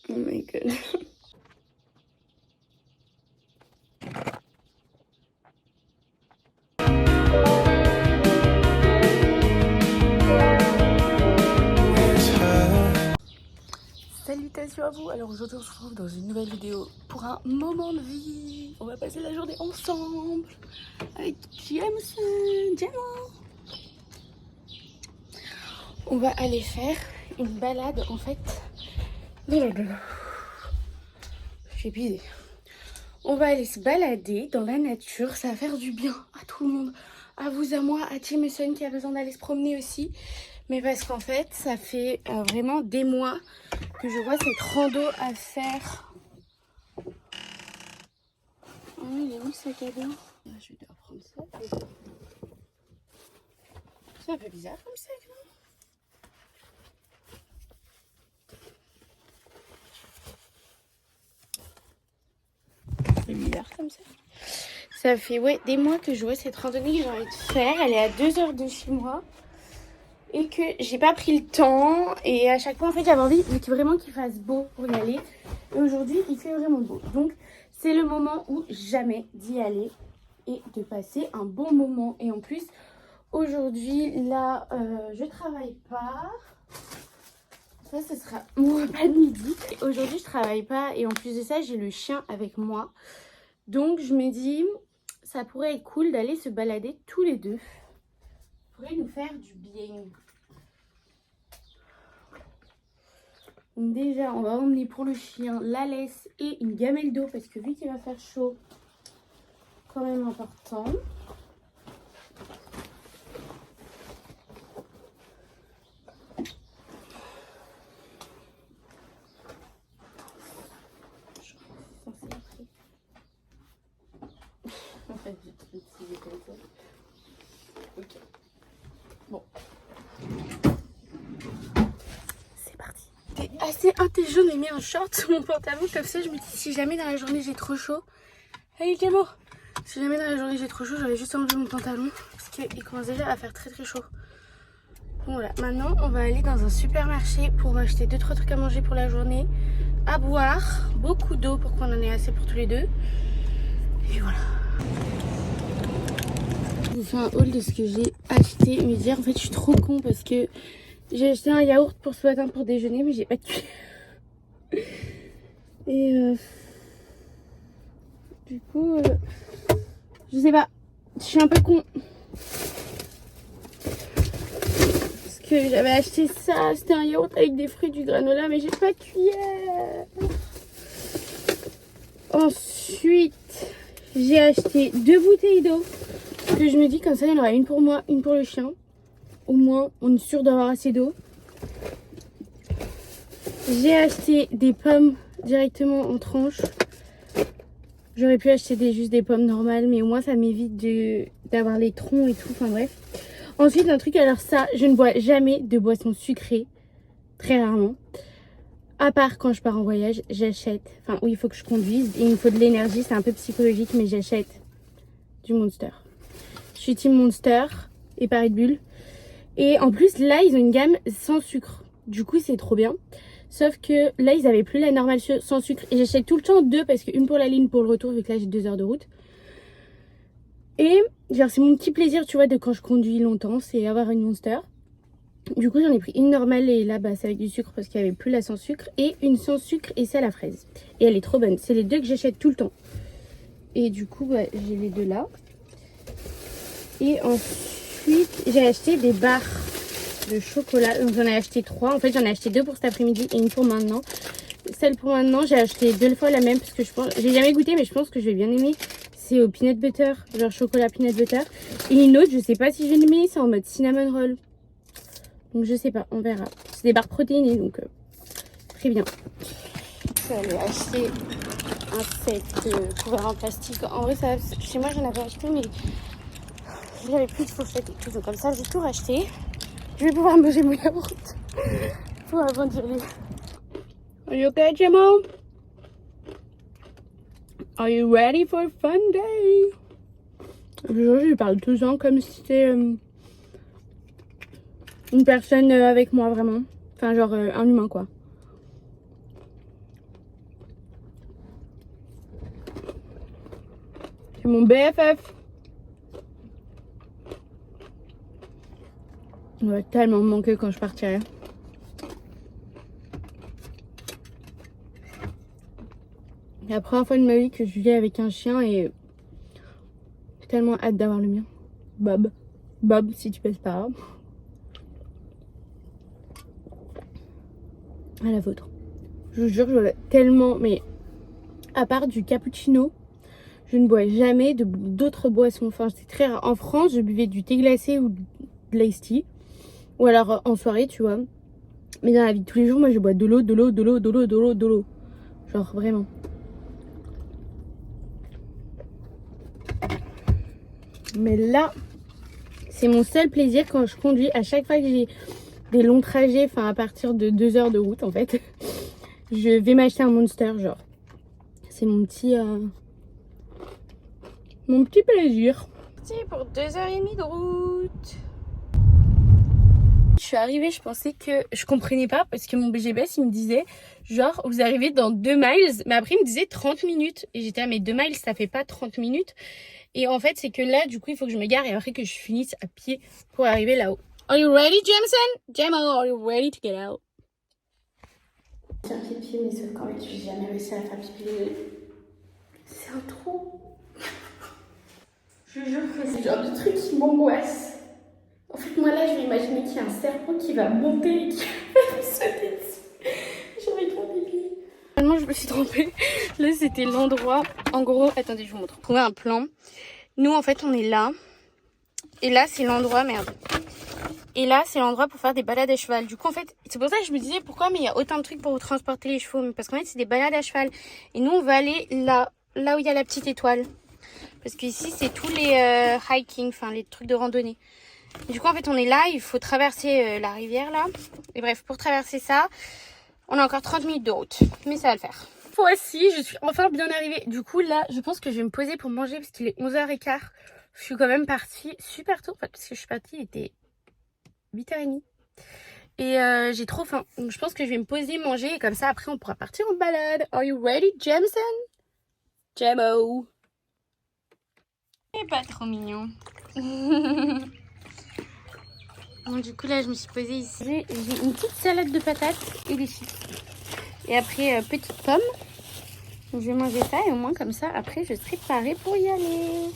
Oh my god. Salutations à vous. Alors aujourd'hui on se retrouve dans une nouvelle vidéo pour un moment de vie. On va passer la journée ensemble avec Jameson. On va aller faire une balade en fait. J'ai épuisé. On va aller se balader dans la nature. Ça va faire du bien à tout le monde. À vous, à moi, à Jameson qui a besoin d'aller se promener aussi. Mais parce qu'en fait, ça fait vraiment des mois que je vois cette rando à faire. Oh, il est où le sac à dos? Je vais devoir prendre ça. C'est un peu bizarre comme sac, non? C'est bizarre comme ça. Ça fait des mois que je vois cette randonnée que j'ai envie de faire. Elle est à 2 heures de chez moi. Et que j'ai pas pris le temps. Et à chaque fois, en fait, j'avais envie vraiment qu'il fasse beau pour y aller. Et aujourd'hui, il fait vraiment beau. Donc, c'est le moment ou jamais d'y aller et de passer un bon moment. Et en plus, aujourd'hui, là, je travaille pas. Ça, ce sera mon repas de midi. Aujourd'hui, je travaille pas. Et en plus de ça, j'ai le chien avec moi. Donc, je me dis, ça pourrait être cool d'aller se balader tous les deux. Ça pourrait nous faire du bien. Donc déjà, on va emmener pour le chien la laisse et une gamelle d'eau parce que vu qu'il va faire chaud, quand même important. En fait, j'ai trop utilisé comme ça. Ok. Bon. C'est parti. T'es assez intelligent de mettre un short sous mon pantalon comme ça. Je me dis si jamais dans la journée j'ai trop chaud. Hey Clément, si jamais dans la journée j'ai trop chaud, j'aurais juste enlevé mon pantalon parce qu'il commence déjà à faire très très chaud. Bon voilà, maintenant on va aller dans un supermarché pour acheter 2-3 trucs à manger pour la journée, à boire, beaucoup d'eau pour qu'on en ait assez pour tous les deux. Et voilà. Je vous fais un haul de ce que j'ai acheté. Mais dire en fait je suis trop con parce que j'ai acheté un yaourt pour ce matin pour déjeuner mais j'ai pas de cuillère. Et du coup je sais pas, je suis un peu con. Parce que j'avais acheté ça, c'était un yaourt avec des fruits, du granola mais j'ai pas de cuillère. Ensuite j'ai acheté 2 bouteilles d'eau. Que je me dis comme ça il y en aura une pour moi, une pour le chien. Au moins on est sûr d'avoir assez d'eau. J'ai acheté des pommes directement en tranches. J'aurais pu acheter juste des pommes normales mais au moins ça m'évite d'avoir les troncs et tout, enfin bref. Ensuite un truc, alors ça, je ne bois jamais de boissons sucrées, très rarement. À part quand je pars en voyage, j'achète, enfin où il faut que je conduise et il me faut de l'énergie, c'est un peu psychologique mais j'achète du Monster. Je suis team Monster et Paris de Bulle. Et en plus là ils ont une gamme sans sucre, du coup c'est trop bien. Sauf que là ils avaient plus la normale sans sucre et j'achète tout le temps 2 parce qu'une pour la ligne pour le retour vu que là j'ai 2 heures de route. Et genre c'est mon petit plaisir tu vois de quand je conduis longtemps, c'est avoir une Monster. Du coup j'en ai pris une normale et là c'est avec du sucre parce qu'il n'y avait plus la sans sucre. Et une sans sucre et c'est à la fraise. Et elle est trop bonne, c'est les 2 que j'achète tout le temps. Et du coup j'ai les 2 là. Et ensuite j'ai acheté des barres de chocolat. Donc j'en ai acheté 3. En fait j'en ai acheté 2 pour cet après-midi et une pour maintenant. Celle pour maintenant j'ai acheté 2 fois la même parce que je pense, j'ai jamais goûté mais je pense que je vais bien aimer. C'est au peanut butter, genre chocolat peanut butter. Et une autre je sais pas si je vais aimer, c'est en mode cinnamon roll. Donc je sais pas, on verra. C'est des barres protéinées donc très bien. Je vais aller acheter un set couvert en plastique. En vrai ça, chez moi j'en avais acheté mais j'avais plus de fourchette et tout. Donc comme ça j'ai tout racheté. Je vais pouvoir manger mon yaourt pour avant d'y aller. Are you okay, Gemma? Are you ready for a fun day? Je lui parle tout le temps comme si c'était une personne avec moi vraiment. Enfin genre un humain quoi. C'est mon BFF. On va tellement me manquer quand je partirai. C'est la première fois de ma vie que je vis avec un chien et j'ai tellement hâte d'avoir le mien. Bob. Bob, si tu passes par là. À la vôtre. Je vous jure, je bois tellement, mais à part du cappuccino, je ne bois jamais d'autres boissons. Enfin, c'est très rare. En France, je buvais du thé glacé ou de l'ice tea. Ou alors en soirée, tu vois. Mais dans la vie de tous les jours, moi, je bois de l'eau, de l'eau, de l'eau, de l'eau, de l'eau, de l'eau. Genre, vraiment. Mais là, c'est mon seul plaisir quand je conduis. À chaque fois que j'ai des longs trajets, enfin à partir de 2 heures de route en fait, je vais m'acheter un Monster, genre. C'est mon petit plaisir. C'est pour 2h30 de route. Je suis arrivée, je pensais que je comprenais pas parce que mon BGBS il me disait genre vous arrivez dans 2 miles, mais après il me disait 30 minutes et j'étais là mais 2 miles ça fait pas 30 minutes et en fait c'est que là du coup il faut que je me gare et après que je finisse à pied pour arriver là-haut. Are you ready Jameson? Jamo, are you ready to get out? Faire pipi mais sauf qu'en fait j'ai jamais réussi à faire pipi. C'est un trou. Je jure que c'est le genre de truc qui m'angoisse. En fait, moi là, je vais imaginer qu'il y a un serpent qui va monter et qui va me sauter dessus. J'ai envie de faire pipi. Finalement, je me suis trompée. Là, c'était l'endroit. En gros, attendez, je vous montre. Trouver un plan. Nous, en fait, on est là. Et là, c'est l'endroit, merde. Et là, c'est l'endroit pour faire des balades à cheval. Du coup, en fait, c'est pour ça que je me disais pourquoi, mais il y a autant de trucs pour transporter les chevaux. Parce qu'en fait, c'est des balades à cheval. Et nous, on va aller là où il y a la petite étoile. Parce qu'ici, c'est tous les hiking, enfin, les trucs de randonnée. Du coup en fait on est là, il faut traverser la rivière là. Et bref, pour traverser ça, on a encore 30 minutes de route. Mais ça va le faire. Voici, je suis enfin bien arrivée. Du coup là, je pense que je vais me poser pour manger parce qu'il est 11h15. Je suis quand même partie super tôt. Enfin, parce que je suis partie, il était 8h30. Et j'ai trop faim. Donc je pense que je vais me poser, manger. Et comme ça après on pourra partir en balade. Are you ready, Jameson? Jamo. C'est pas trop mignon. Bon, du coup là je me suis posée ici. J'ai une petite salade de patates et des chips. Et après petite pomme. Donc, je vais manger ça et au moins comme ça après je serai parée pour y aller.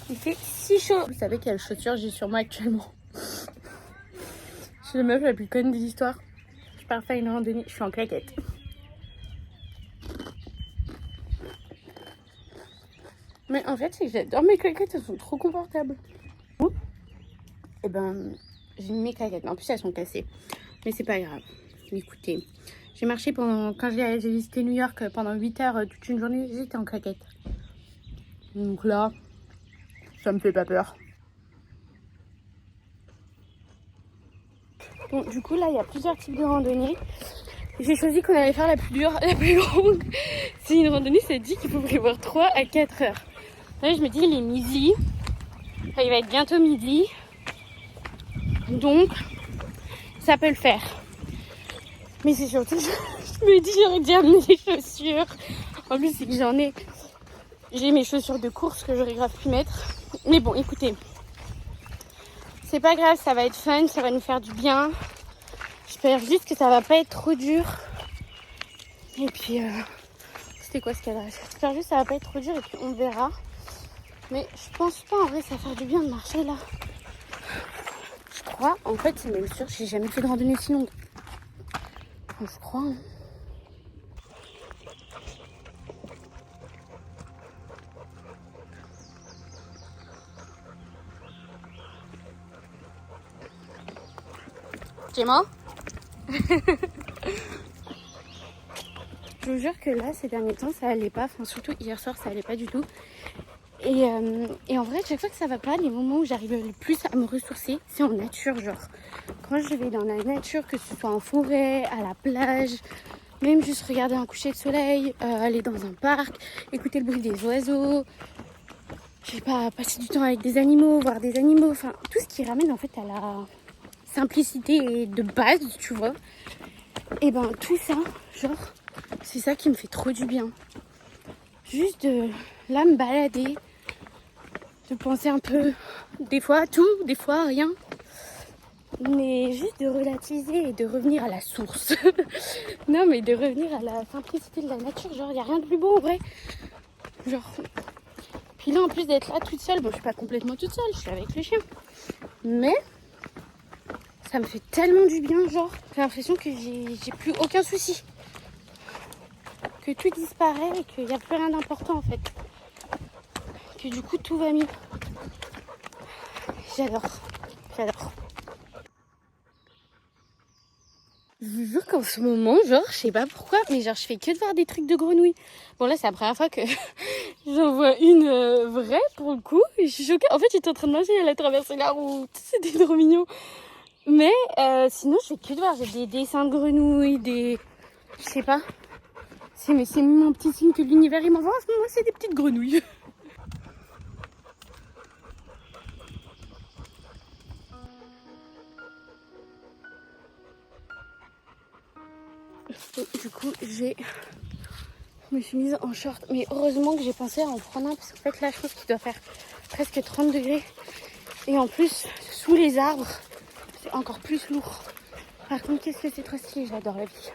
Il fait si chaud. Vous savez quelles chaussures j'ai sur moi actuellement? Je suis la meuf la plus conne des histoires. Je pars faire une randonnée, je suis en claquettes. Mais en fait c'est que j'adore mes claquettes, elles sont trop confortables. Et ben j'ai mis mes claquettes, en plus elles sont cassées. Mais c'est pas grave. Écoutez, j'ai marché quand j'ai visité New York pendant 8 heures toute une journée, j'étais en claquettes. Donc là, ça me fait pas peur. Bon, du coup là il y a plusieurs types de randonnées. J'ai choisi qu'on allait faire la plus dure, la plus longue. C'est une randonnée, ça dit qu'il faut prévoir 3 à 4 heures. Là je me dis il est midi. Enfin, il va être bientôt midi. Donc ça peut le faire. Mais c'est surtout que je me dis j'aurais dû amener des chaussures. En plus c'est que j'ai mes chaussures de course que j'aurais grave pu mettre. Mais bon écoutez, c'est pas grave, ça va être fun, ça va nous faire du bien. J'espère juste que ça va pas être trop dur. Et puis c'était quoi ce cadrage? J'espère juste que ça va pas être trop dur et puis on verra. Mais je pense pas en vrai ça va faire du bien de marcher là. Je crois, en fait c'est même sûr, j'ai jamais fait de randonnée si longue. Je crois. Hein. C'est moi. Je vous jure que là, ces derniers temps, ça allait pas. Enfin, surtout hier soir, ça allait pas du tout. Et en vrai, chaque fois que ça va pas, les moments où j'arrive le plus à me ressourcer, c'est en nature, genre. Quand je vais dans la nature, que ce soit en forêt, à la plage, même juste regarder un coucher de soleil, aller dans un parc, écouter le bruit des oiseaux, je sais pas, passer du temps avec des animaux, voir des animaux, enfin, tout ce qui ramène en fait à la simplicité de base, tu vois. Et ben tout ça, genre, c'est ça qui me fait trop du bien. Juste de là me balader, de penser un peu, des fois à tout, des fois à rien. Mais juste de relativiser et de revenir à la source. Non, mais de revenir à la simplicité de la nature. Genre, il n'y a rien de plus beau en vrai. Genre. Puis là, en plus d'être là toute seule, bon, je suis pas complètement toute seule, je suis avec le chien. Mais ça me fait tellement du bien, genre. J'ai l'impression que j'ai plus aucun souci. Que tout disparaît et qu'il n'y a plus rien d'important en fait. Que du coup, tout va mieux. J'adore. J'adore. Je vous jure qu'en ce moment, genre, je sais pas pourquoi, mais genre, je fais que de voir des trucs de grenouilles. Bon, là, c'est la première fois que j'en vois une vraie, pour le coup. Et je suis choquée. En fait, j'étais en train de manger, elle a traversé la route. C'était trop mignon. Mais sinon, je fais que de voir. J'ai des dessins de grenouilles, des... Je sais pas. C'est mon petit signe que l'univers, il m'envoie. En ce moment, c'est des petites grenouilles. Et du coup, je me suis mise en short. Mais heureusement que j'ai pensé à en prendre un. Parce qu'en fait, là, je pense qu'il doit faire presque 30 degrés. Et en plus, sous les arbres, c'est encore plus lourd. Par contre, qu'est-ce que c'est trop stylé. J'adore la vie.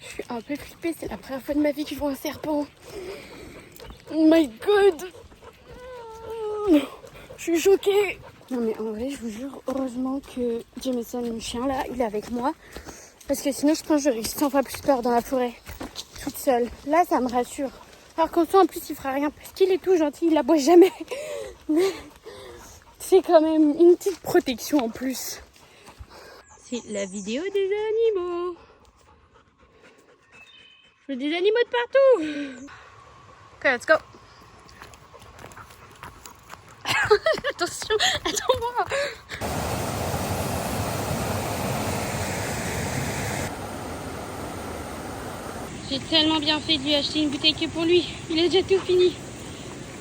Je suis un peu flippée. C'est la première fois de ma vie que je vois un serpent. Oh my god. Je suis choquée. Non mais en vrai, je vous jure, heureusement que Jameson, mon chien là, il est avec moi. Parce que sinon, je pense que j'aurais 100 fois plus peur dans la forêt, toute seule. Là, ça me rassure. Alors qu'en soi, en plus, il fera rien parce qu'il est tout gentil, il aboie jamais. Mais c'est quand même une petite protection en plus. C'est la vidéo des animaux. Je veux des animaux de partout. Ok, let's go. Attention, attends-moi. J'ai tellement bien fait de lui acheter une bouteille que pour lui. Il a déjà tout fini.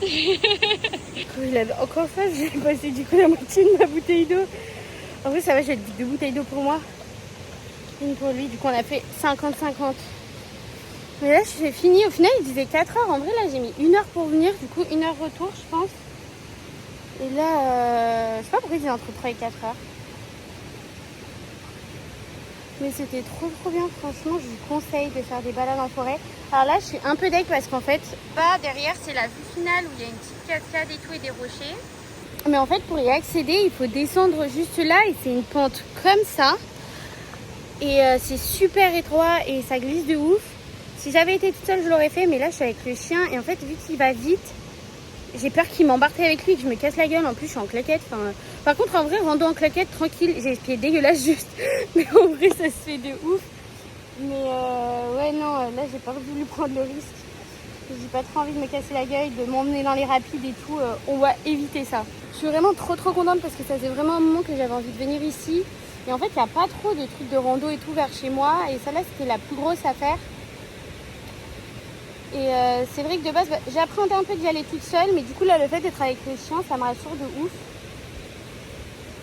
Il avait encore ça, j'ai passé du coup la moitié de ma bouteille d'eau. En vrai, ça va, j'ai 2 bouteilles d'eau pour moi. Une pour lui, du coup on a fait 50-50. Mais là, j'ai fini. Au final, il disait 4 heures. En vrai, là, j'ai mis 1 heure pour venir. Du coup, 1 heure retour, je pense. Et là, je sais pas pourquoi il disait entre 3 et 4 heures. Mais c'était trop bien, franchement, je vous conseille de faire des balades en forêt. Alors là, je suis un peu deg parce qu'en fait, là, derrière, c'est la vue finale où il y a une petite cascade et tout et des rochers. Mais en fait, pour y accéder, il faut descendre juste là et c'est une pente comme ça. Et c'est super étroit et ça glisse de ouf. Si j'avais été toute seule, je l'aurais fait, mais là, je suis avec le chien et en fait, vu qu'il va vite, j'ai peur qu'il m'embarque avec lui, que je me casse la gueule. En plus, je suis en claquette. Par contre, en vrai, rando en claquette, tranquille. J'ai les pieds dégueulasses juste. Mais en vrai, ça se fait de ouf. Mais ouais, non, là, j'ai pas voulu prendre le risque. J'ai pas trop envie de me casser la gueule, de m'emmener dans les rapides et tout. On va éviter ça. Je suis vraiment trop contente parce que ça faisait vraiment un moment que j'avais envie de venir ici. Et en fait, il n'y a pas trop de trucs de rando et tout vers chez moi. Et celle-là, c'était la plus grosse à faire. Et c'est vrai que de base, j'ai appréhendé un peu d'y aller toute seule, mais du coup là, le fait d'être avec le chien, ça me rassure de ouf.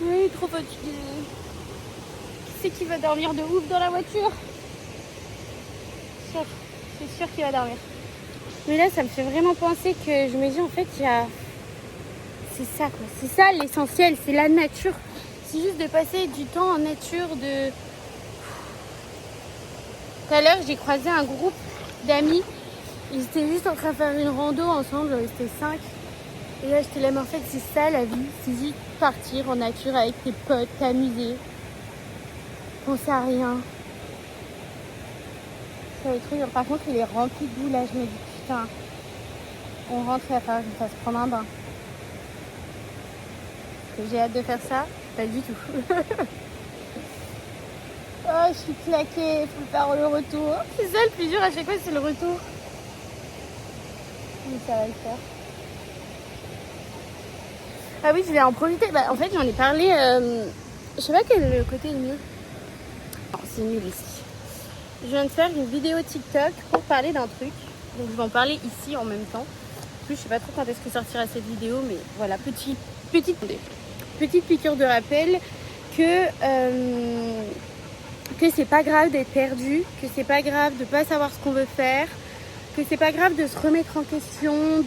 Oui, trop fatiguée. Qui c'est qui va dormir de ouf dans la voiture? C'est sûr qu'il va dormir. Mais là, ça me fait vraiment penser que je me dis en fait, c'est ça quoi. C'est ça l'essentiel, c'est la nature. C'est juste de passer du temps en nature. Tout à l'heure, j'ai croisé un groupe d'amis. Ils étaient juste en train de faire une rando ensemble, ils étaient 5. Et là, j'étais là, mais en fait, c'est ça la vie. C'est juste partir en nature avec tes potes, t'amuser. Penser à rien. Sur les trucs. Par contre, il est rempli de boue là. Je me dis, putain, on rentre, il va falloir que je me fasse prendre un bain. Parce que j'ai hâte de faire ça. Pas du tout. Oh, je suis claquée. Il faut faire le retour. C'est ça le plus dur à chaque fois, c'est le retour. Mais ça va le faire. Ah oui, je vais en profiter. Bah, en fait, j'en ai parlé. Je sais pas quel côté est le mieux. Non, c'est nul ici. Je viens de faire une vidéo TikTok pour parler d'un truc. Donc, je vais en parler ici en même temps. plus. Je sais pas trop quand est-ce que sortira cette vidéo, mais voilà, petite piqûre de rappel que c'est pas grave d'être perdu, que c'est pas grave de pas savoir ce qu'on veut faire, que c'est pas grave de se remettre en question,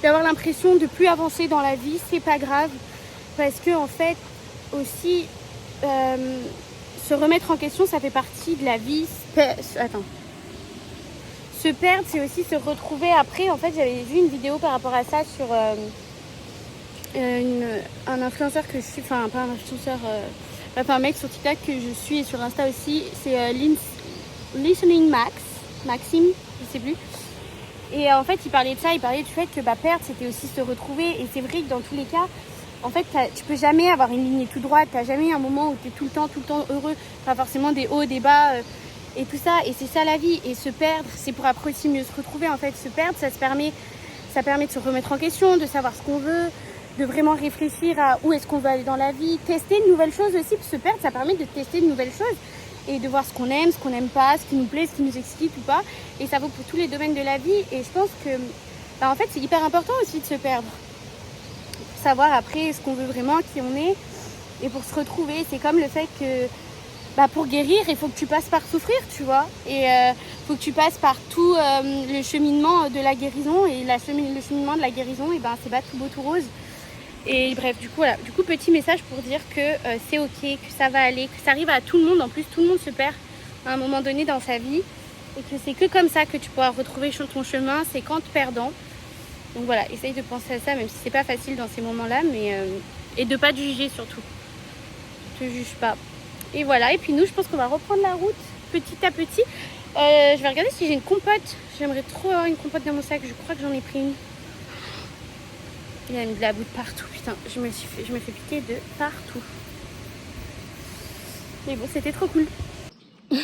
d'avoir l'impression de plus avancer dans la vie, c'est pas grave, parce que en fait aussi se remettre en question, ça fait partie de la vie. Se perdre, c'est aussi se retrouver après. En fait, j'avais vu une vidéo par rapport à ça sur un influenceur que je suis, enfin pas un influenceur, un mec sur TikTok que je suis et sur Insta aussi, c'est Listening Maxime, je sais plus. Et en fait, il parlait de ça, il parlait du fait que perdre, c'était aussi se retrouver. Et c'est vrai que dans tous les cas, en fait, tu peux jamais avoir une ligne toute droite, t'as jamais un moment où t'es tout le temps heureux, pas forcément des hauts, des bas, et tout ça. Et c'est ça la vie. Et se perdre, c'est pour après aussi mieux se retrouver. En fait, se perdre, ça permet de se remettre en question, de savoir ce qu'on veut, de vraiment réfléchir à où est-ce qu'on veut aller dans la vie, tester de nouvelles choses aussi. Se perdre, ça permet de tester de nouvelles choses et de voir ce qu'on aime, ce qu'on n'aime pas, ce qui nous plaît, ce qui nous excite ou pas. Et ça vaut pour tous les domaines de la vie. Et je pense que, en fait, c'est hyper important aussi de se perdre. Savoir après ce qu'on veut vraiment, qui on est, et pour se retrouver. C'est comme le fait que pour guérir, il faut que tu passes par souffrir, tu vois, et faut que tu passes par tout le cheminement de la guérison, et le cheminement de la guérison, et c'est pas tout beau tout rose. Et bref, du coup voilà, petit message pour dire que c'est ok, que ça va aller, que ça arrive à tout le monde. En plus, tout le monde se perd à un moment donné dans sa vie, et que c'est que comme ça que tu pourras retrouver ton chemin, c'est qu'en te perdant. Donc voilà, essaye de penser à ça, même si c'est pas facile dans ces moments-là, mais et de pas te juger surtout. Ne te juge pas. Et voilà, et puis nous, je pense qu'on va reprendre la route petit à petit. Je vais regarder si j'ai une compote. J'aimerais trop avoir une compote dans mon sac. Je crois que j'en ai pris une. Il y a de la boue de partout. Putain, je me fais piquer de partout. Mais bon, c'était trop cool. Je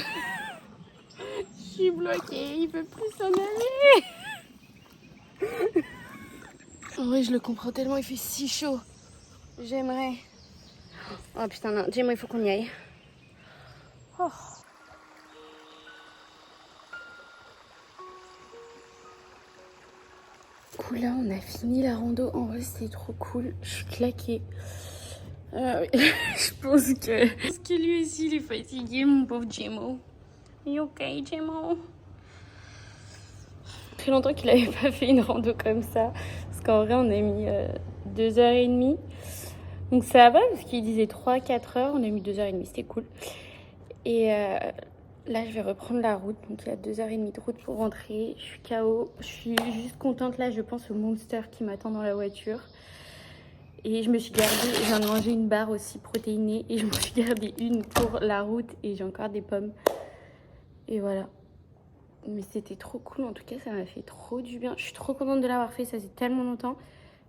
suis bloquée. Il veut plus s'en aller. En vrai, je le comprends tellement, il fait si chaud. J'aimerais. Oh putain, non, dis-moi, il faut qu'on y aille. Oh. Cool, là, on a fini la rando. En vrai, c'était trop cool. Je suis claquée. Je pense que lui aussi, il est fatigué, mon pauvre Gemmo. You ok, Gemmo? Ça fait longtemps qu'il n'avait pas fait une rando comme ça. Parce qu'en vrai, on a mis 2h30. Donc ça va, parce qu'il disait 3-4 heures. On a mis 2h30, c'était cool. Et là, je vais reprendre la route. Donc il y a 2h30 de route pour rentrer. Je suis KO. Je suis juste contente. Là, je pense au Monster qui m'attend dans la voiture. Et je me suis gardée, je viens de manger une barre aussi protéinée. Et je me suis gardée une pour la route. Et j'ai encore des pommes. Et voilà. Mais c'était trop cool, en tout cas ça m'a fait trop du bien. Je suis trop contente de l'avoir fait, ça faisait tellement longtemps.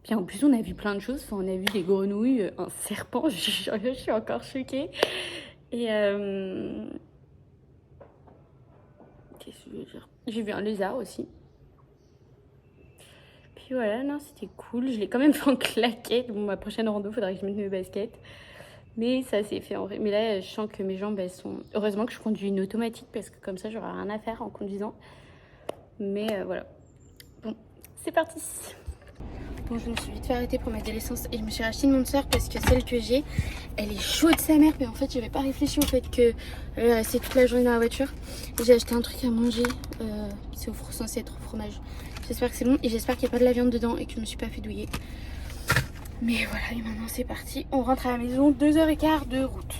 Puis en plus on a vu plein de choses, enfin, on a vu des grenouilles, un serpent, je suis encore choquée. Et qu'est-ce que je veux dire, j'ai vu un lézard aussi. Puis voilà, non c'était cool, je l'ai quand même fait en claquette. Bon, ma prochaine rando, faudra que je mette mes baskets. Mais ça s'est fait en vrai. Mais là, je sens que mes jambes, elles sont... Heureusement que je conduis une automatique parce que comme ça, j'aurai rien à faire en conduisant. Mais voilà. Bon, c'est parti. Bon, je me suis vite fait arrêter pour mettre de l'essence et je me suis racheté une montre parce que celle que j'ai, elle est chaude sa mère. Mais en fait, j'avais pas réfléchi au fait que c'est toute la journée dans la voiture. J'ai acheté un truc à manger. C'est censé être au fromage. J'espère que c'est bon et j'espère qu'il n'y a pas de la viande dedans et que je me suis pas fait douiller. Mais voilà, et maintenant c'est parti. On rentre à la maison, 2h15 de route.